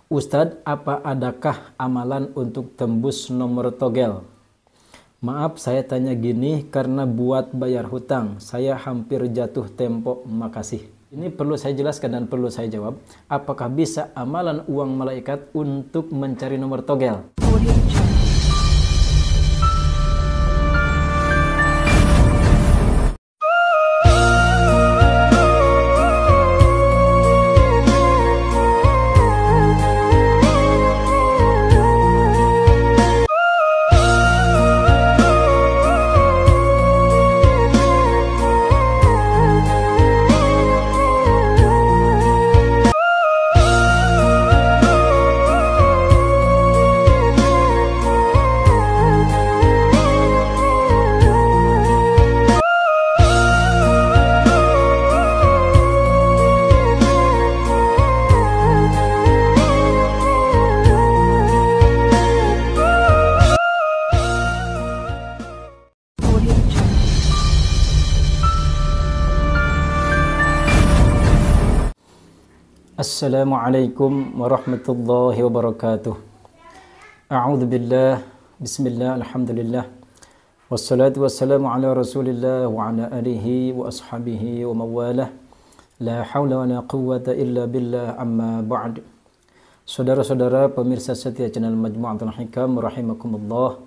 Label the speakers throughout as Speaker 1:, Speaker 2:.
Speaker 1: Ustadz, apa adakah amalan untuk tembus nomor togel? Maaf, saya tanya gini karena buat bayar hutang. Saya hampir jatuh tempo, makasih. Ini perlu saya jelaskan dan perlu saya jawab. Apakah bisa amalan uang malaikat untuk mencari nomor togel? Assalamualaikum warahmatullahi wabarakatuh. A'udzu billah, bismillah, alhamdulillah. Wassalatu wassalamu ala Rasulillah wa ala alihi wa ashabihi wa mawalah. La haula wa la quwwata illa billah, amma ba'd. Saudara-saudara pemirsa setia channel Majmu'atul Hikam rahimakumullah.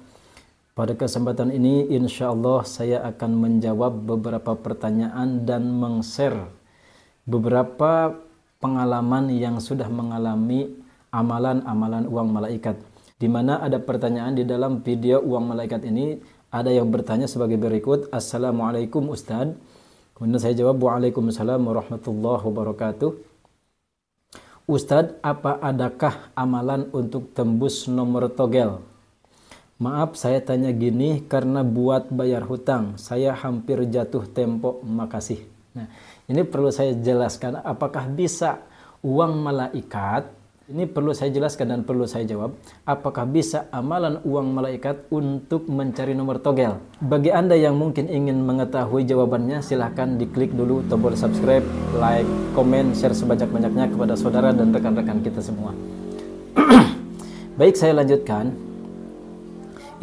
Speaker 1: Pada kesempatan ini insyaallah saya akan menjawab beberapa pertanyaan dan meng-share beberapa pengalaman yang sudah mengalami amalan-amalan uang malaikat. Di mana ada pertanyaan di dalam video uang malaikat ini, ada yang bertanya sebagai berikut. Assalamualaikum Ustadz. Kemudian saya jawab, waalaikumsalam warahmatullahi wabarakatuh. Ustadz, apa adakah amalan untuk tembus nomor togel? Maaf, saya tanya gini karena buat bayar hutang. Saya hampir jatuh tempo, makasih. Nah, ini perlu saya jelaskan, apakah bisa uang malaikat, ini perlu saya jelaskan dan perlu saya jawab, apakah bisa amalan uang malaikat untuk mencari nomor togel? Bagi Anda yang mungkin ingin mengetahui jawabannya, silahkan diklik dulu tombol subscribe, like, komen, share sebanyak-banyaknya kepada saudara dan rekan-rekan kita semua. Baik, saya lanjutkan.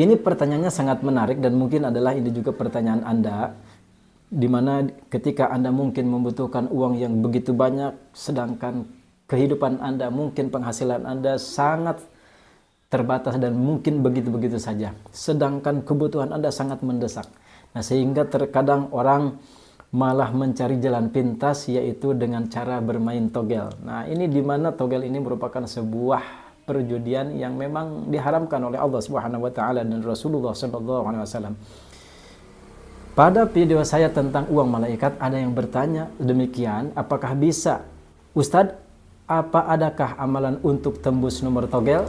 Speaker 1: Ini pertanyaannya sangat menarik dan mungkin adalah ini juga pertanyaan Anda, di mana ketika Anda mungkin membutuhkan uang yang begitu banyak, sedangkan kehidupan Anda, mungkin penghasilan Anda sangat terbatas dan mungkin begitu-begitu saja, sedangkan kebutuhan Anda sangat mendesak. Nah, sehingga terkadang orang malah mencari jalan pintas, yaitu dengan cara bermain togel. Nah, ini di mana togel ini merupakan sebuah perjudian yang memang diharamkan oleh Allah Subhanahu wa taala dan Rasulullah sallallahu alaihi wasallam. Pada video saya tentang uang malaikat, ada yang bertanya demikian, apakah bisa? Ustadz, apa adakah amalan untuk tembus nomor togel?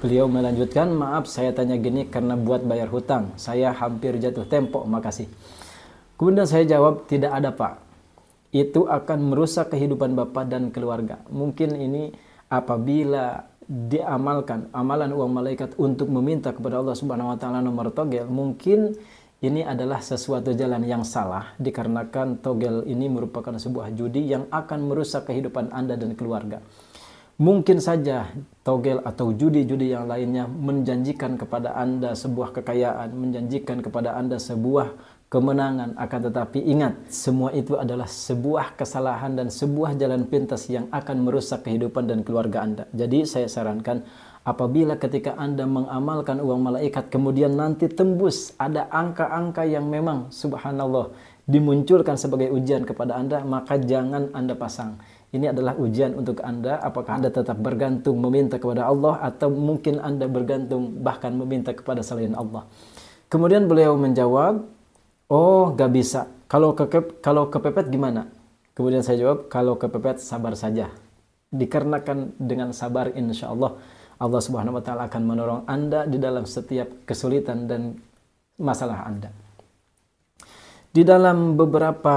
Speaker 1: Beliau melanjutkan, maaf saya tanya gini karena buat bayar hutang. Saya hampir jatuh tempo, makasih. Kemudian saya jawab, tidak ada Pak. Itu akan merusak kehidupan Bapak dan keluarga. Mungkin ini apabila diamalkan amalan uang malaikat untuk meminta kepada Allah Subhanahu wa taala nomor togel, mungkin ini adalah sesuatu jalan yang salah, dikarenakan togel ini merupakan sebuah judi yang akan merusak kehidupan Anda dan keluarga. Mungkin saja togel atau judi-judi yang lainnya menjanjikan kepada Anda sebuah kekayaan, menjanjikan kepada Anda sebuah kemenangan, akan tetapi ingat, semua itu adalah sebuah kesalahan dan sebuah jalan pintas yang akan merusak kehidupan dan keluarga Anda. Jadi saya sarankan, apabila ketika Anda mengamalkan uang malaikat, kemudian nanti tembus, ada angka-angka yang memang subhanallah dimunculkan sebagai ujian kepada Anda, maka jangan Anda pasang. Ini adalah ujian untuk Anda, apakah Anda tetap bergantung meminta kepada Allah, atau mungkin Anda bergantung bahkan meminta kepada selain Allah. Kemudian beliau menjawab, oh gak bisa, kalau kepepet gimana? Kemudian saya jawab, kalau kepepet sabar saja. Dikarenakan dengan sabar insya Allah Subhanahu wa taala akan menolong Anda di dalam setiap kesulitan dan masalah Anda. Di dalam beberapa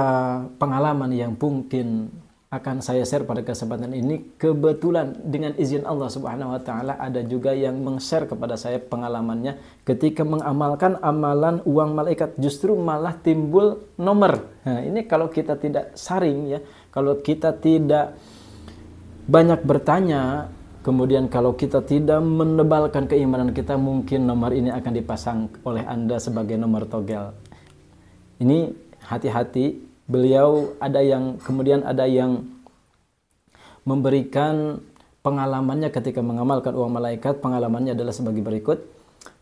Speaker 1: pengalaman yang mungkin akan saya share pada kesempatan ini, kebetulan dengan izin Allah Subhanahu wa taala ada juga yang meng-share kepada saya pengalamannya ketika mengamalkan amalan uang malaikat, justru malah timbul nomor. Nah, ini kalau kita tidak saring ya, kalau kita tidak banyak bertanya, Kemudian kalau kita tidak menebalkan keimanan kita, mungkin nomor ini akan dipasang oleh Anda sebagai nomor togel. Ini hati-hati, beliau kemudian ada yang memberikan pengalamannya ketika mengamalkan uang malaikat. Pengalamannya adalah sebagai berikut.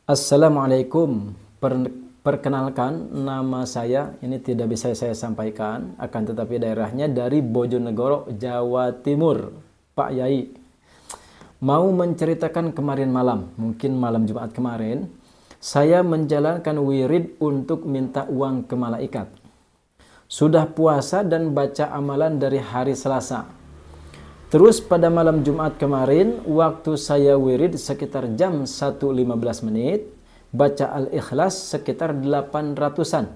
Speaker 1: Assalamualaikum, perkenalkan nama saya, ini tidak bisa saya sampaikan, akan tetapi daerahnya dari Bojonegoro, Jawa Timur, Pak Yai. Mau menceritakan kemarin malam, mungkin malam Jumat kemarin, saya menjalankan wirid untuk minta uang ke malaikat. Sudah puasa dan baca amalan dari hari Selasa. Terus pada malam Jumat kemarin, waktu saya wirid sekitar jam 1.15 menit, baca Al-Ikhlas sekitar 800-an.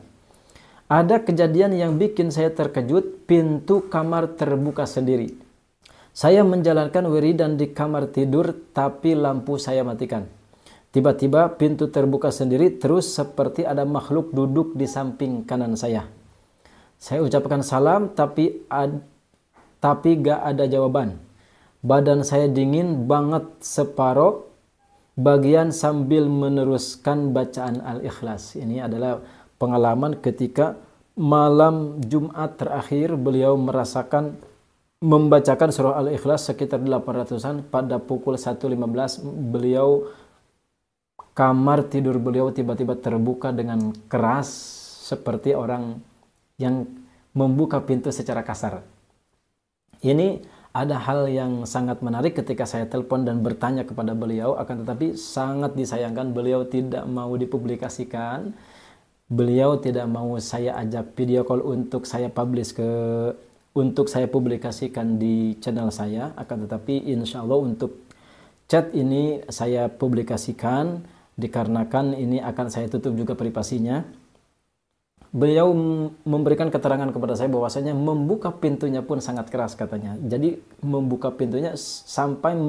Speaker 1: Ada kejadian yang bikin saya terkejut, pintu kamar terbuka sendiri. Saya menjalankan wiridan di kamar tidur, tapi lampu saya matikan. Tiba-tiba pintu terbuka sendiri, terus seperti ada makhluk duduk di samping kanan saya. Saya ucapkan salam, tapi gak ada jawaban. Badan saya dingin banget separuh bagian sambil meneruskan bacaan Al-Ikhlas. Ini adalah pengalaman ketika malam Jumat terakhir beliau membacakan surah Al-Ikhlas sekitar 800-an. Pada pukul 1.15 kamar tidur beliau tiba-tiba terbuka dengan keras seperti orang yang membuka pintu secara kasar. Ini ada hal yang sangat menarik ketika saya telepon dan bertanya kepada beliau, akan tetapi sangat disayangkan beliau tidak mau dipublikasikan. Beliau tidak mau saya ajak video call untuk saya publikasikan di channel saya, akan tetapi insya Allah untuk chat ini saya publikasikan dikarenakan ini akan saya tutup juga privasinya. Beliau memberikan keterangan kepada saya bahwasanya membuka pintunya pun sangat keras katanya. Jadi membuka pintunya sampai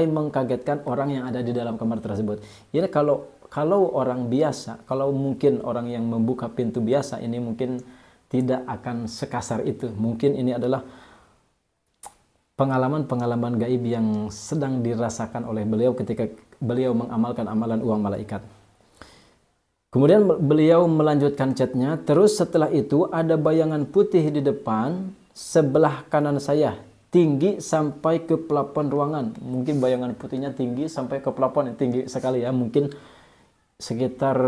Speaker 1: mengkagetkan orang yang ada di dalam kamar tersebut. Jadi kalau orang biasa, kalau mungkin orang yang membuka pintu biasa ini mungkin tidak akan sekasar itu. Mungkin ini adalah pengalaman-pengalaman gaib yang sedang dirasakan oleh beliau ketika beliau mengamalkan amalan uang malaikat. Kemudian beliau melanjutkan chatnya. Terus setelah itu ada bayangan putih di depan sebelah kanan saya, tinggi sampai ke plafon ruangan. Mungkin bayangan putihnya tinggi sampai ke plafon, tinggi sekali ya. Mungkin sekitar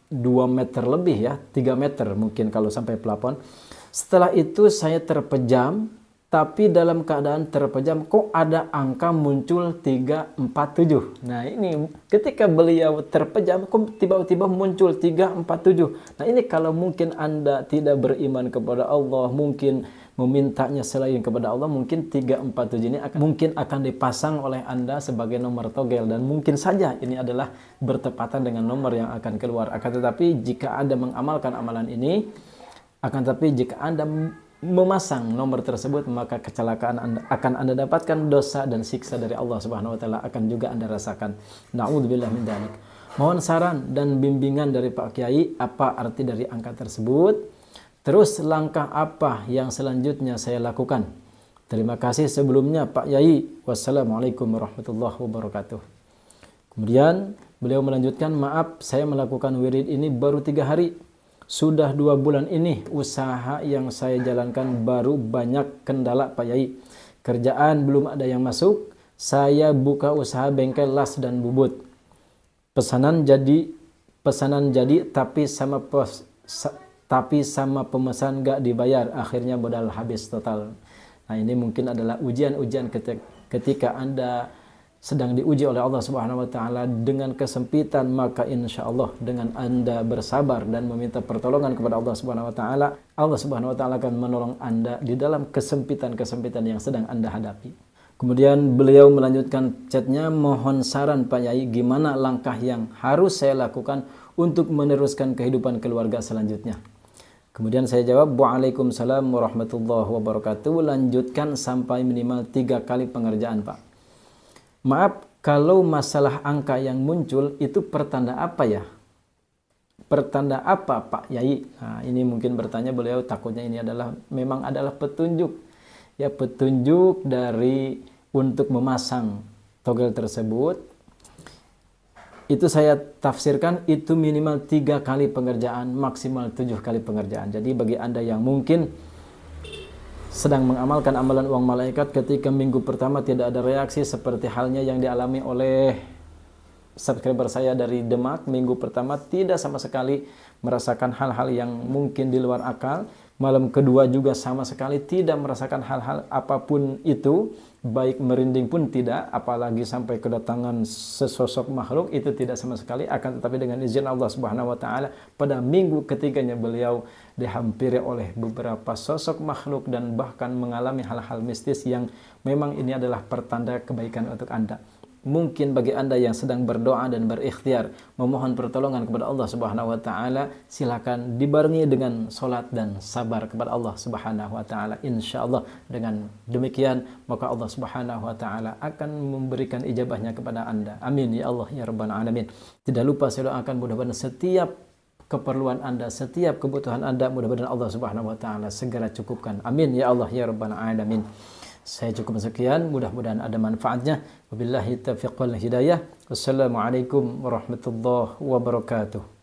Speaker 1: 2 meter lebih ya, 3 meter mungkin kalau sampai plafon. Setelah itu saya terpejam, tapi dalam keadaan terpejam kok ada angka muncul 347. Nah ini ketika beliau terpejam kok tiba-tiba muncul 347. Nah ini kalau mungkin Anda tidak beriman kepada Allah, mungkin memintanya selain kepada Allah, mungkin 347 ini mungkin akan dipasang oleh Anda sebagai nomor togel, dan mungkin saja ini adalah bertepatan dengan nomor yang akan keluar. Akan tetapi jika Anda mengamalkan amalan ini, jika Anda memasang nomor tersebut, maka kecelakaan akan Anda dapatkan, dosa dan siksa dari Allah Subhanahu wa taala akan juga Anda rasakan. Na'udzubillah min dzalik. Mohon saran dan bimbingan dari Pak Kiai, apa arti dari angka tersebut? Terus langkah apa yang selanjutnya saya lakukan? Terima kasih sebelumnya Pak Yai. Wassalamualaikum warahmatullahi wabarakatuh. Kemudian beliau melanjutkan, maaf saya melakukan wirid ini baru 3 hari. Sudah 2 bulan ini usaha yang saya jalankan baru banyak kendala Pak Yai. Kerjaan belum ada yang masuk. Saya buka usaha bengkel las dan bubut. Pesanan jadi tapi sama pemesan gak dibayar. Akhirnya modal habis total. Nah ini mungkin adalah ujian-ujian ketika Anda sedang diuji oleh Allah Subhanahu wa taala dengan kesempitan, maka insya Allah dengan Anda bersabar dan meminta pertolongan kepada Allah Subhanahu wa taala, Allah Subhanahu wa taala akan menolong Anda di dalam kesempitan-kesempitan yang sedang Anda hadapi. Kemudian beliau melanjutkan chatnya, mohon saran Pak Yai, gimana langkah yang harus saya lakukan untuk meneruskan kehidupan keluarga selanjutnya. Kemudian saya jawab, Waalaikumsalam warahmatullahi wabarakatuh. Lanjutkan sampai minimal 3 kali pengerjaan Pak. Maaf, kalau masalah angka yang muncul itu pertanda apa ya? Pertanda apa Pak Yai? Nah, ini mungkin bertanya beliau, takutnya ini memang adalah petunjuk. Ya, petunjuk dari untuk memasang togel tersebut, itu saya tafsirkan itu minimal 3 kali pengerjaan, maksimal 7 kali pengerjaan. Jadi bagi Anda yang mungkin sedang mengamalkan amalan uang malaikat, ketika minggu pertama tidak ada reaksi seperti halnya yang dialami oleh subscriber saya dari Demak, minggu pertama tidak sama sekali merasakan hal-hal yang mungkin di luar akal. Malam kedua juga sama sekali tidak merasakan hal-hal apapun itu, baik merinding pun tidak, apalagi sampai kedatangan sesosok makhluk, itu tidak sama sekali. Akan tetapi dengan izin Allah Subhanahu wa taala, pada minggu ketiganya beliau dihampiri oleh beberapa sosok makhluk dan bahkan mengalami hal-hal mistis yang memang ini adalah pertanda kebaikan untuk Anda. Mungkin bagi Anda yang sedang berdoa dan berikhtiar memohon pertolongan kepada Allah Subhanahu wa taala, silakan dibarengi dengan salat dan sabar kepada Allah Subhanahu wa taala. Insyaallah dengan demikian maka Allah Subhanahu wa taala akan memberikan ijabahnya kepada Anda. Amin ya Allah ya rabbal alamin. Tidak lupa saya doakan mudah-mudahan setiap keperluan Anda, setiap kebutuhan Anda, mudah-mudahan Allah Subhanahu wa taala segera cukupkan. Amin ya Allah ya rabbal alamin. Saya cukup sekian, mudah-mudahan ada manfaatnya. Wabillahi taufiq wal hidayah. Wassalamualaikum warahmatullahi wabarakatuh.